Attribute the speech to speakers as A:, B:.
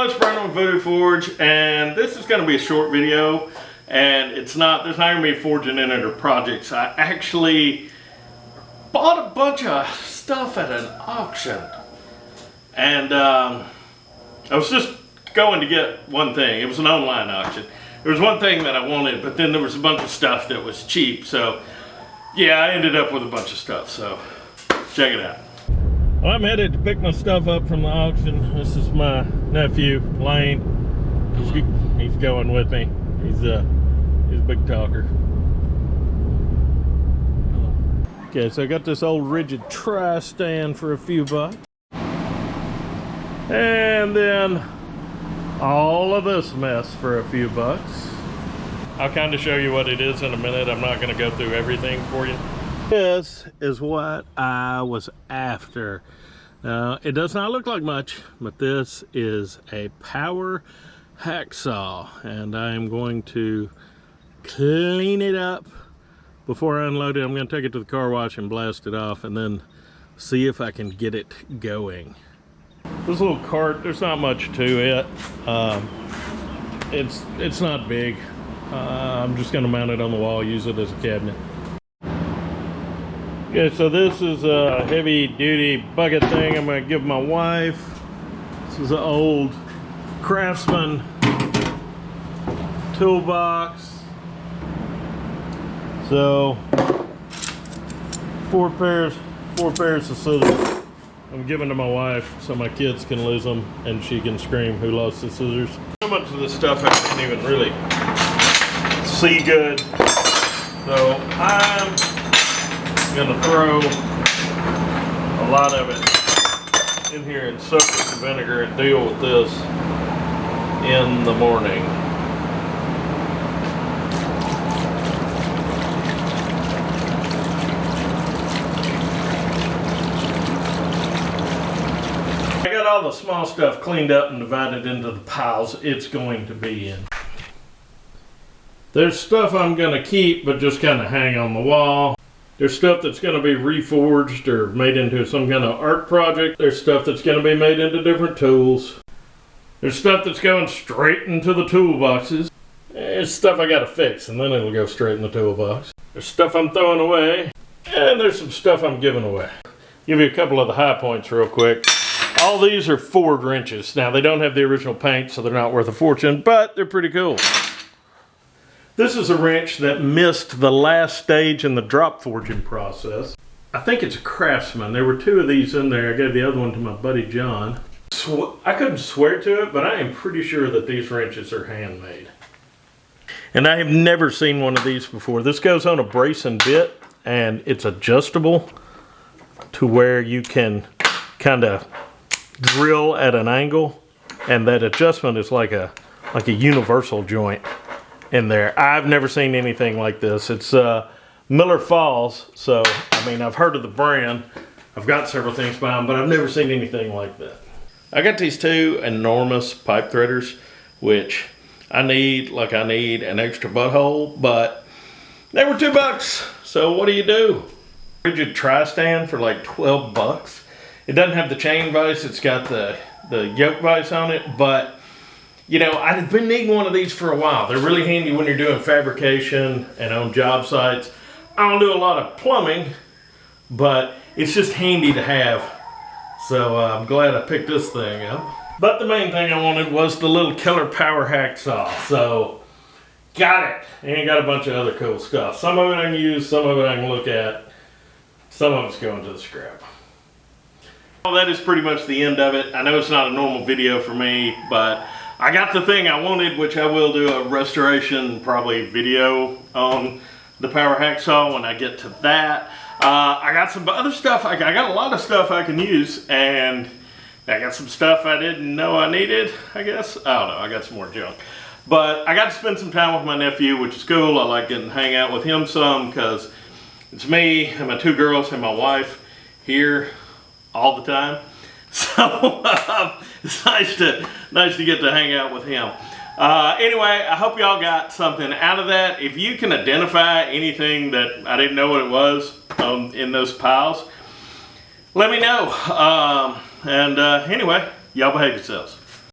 A: It's Brandon with Voodoo Forge, and this is going to be a short video, and there's not going to be forging in it or projects. I actually bought a bunch of stuff at an auction, and I was just going to get one thing. It was an online auction. There was one thing that I wanted, but then there was a bunch of stuff that was cheap, so yeah, I ended up with a bunch of stuff, so check it out. Well, I'm headed to pick my stuff up from the auction. This is my nephew, Lane. He's going with me. He's a big talker. Okay, so I got this old rigid tri-stand for a few bucks. And then all of this mess for a few bucks. I'll kind of show you what it is in a minute. I'm not going to go through everything for you. This is what I was after. Now, it does not look like much, but this is a power hacksaw, and I am going to clean it up before I unload it. I'm going to take it to the car wash and blast it off, and then see if I can get it going. This little cart, there's not much to it. It's not big. I'm just going to mount it on the wall, use it as a cabinet. Okay, so this is a heavy duty bucket thing I'm going to give my wife. This is an old Craftsman toolbox. So four pairs of scissors. I'm giving to my wife so my kids can lose them and she can scream who lost the scissors. So much of this stuff I can't even really see good. So I'm gonna throw a lot of it in here and soak it in vinegar and deal with this in the morning. I got all the small stuff cleaned up and divided into the piles it's going to be in. There's stuff I'm gonna keep but just kind of hang on the wall. There's stuff that's going to be reforged or made into some kind of art project. There's stuff that's going to be made into different tools. There's stuff that's going straight into the toolboxes. There's stuff I got to fix and then it'll go straight in the toolbox. There's stuff I'm throwing away, and there's some stuff I'm giving away. Give you a couple of the high points real quick. All these are Ford wrenches. Now they don't have the original paint, so they're not worth a fortune, but they're pretty cool. This is a wrench that missed the last stage in the drop forging process. I think it's a Craftsman. There were two of these in there. I gave the other one to my buddy John. I couldn't swear to it, but I am pretty sure that these wrenches are handmade. And I have never seen one of these before. This goes on a brace and bit, and it's adjustable to where you can kind of drill at an angle, and that adjustment is like a universal joint in there. I've never seen anything like this. It's Miller Falls, so I mean, I've heard of the brand. I've got several things by them, but I've never seen anything like that. I got these two enormous pipe threaders, which I need an extra butthole, but they were $2. So what do? Rigid tri-stand for like 12 bucks. It doesn't have the chain vise, it's got the yoke vise on it, but you know, I've been needing one of these for a while. They're really handy when you're doing fabrication and on job sites. I don't do a lot of plumbing, but it's just handy to have. So I'm glad I picked this thing up. But the main thing I wanted was the little killer power hacksaw. So, got it. And got a bunch of other cool stuff. Some of it I can use, some of it I can look at. Some of it's going to the scrap. Well, that is pretty much the end of it. I know it's not a normal video for me, but I got the thing I wanted, which I will do a restoration, probably video on the power hacksaw when I get to that. I got some other stuff. I got a lot of stuff I can use, and I got some stuff I didn't know I needed, I guess. I don't know. I got some more junk. But I got to spend some time with my nephew, which is cool. I like getting to hang out with him some because it's me and my two girls and my wife here all the time. So it's nice to get to hang out with him. Anyway, I hope y'all got something out of that. If you can identify anything that I didn't know what it was in those piles, let me know. Anyway, y'all behave yourselves.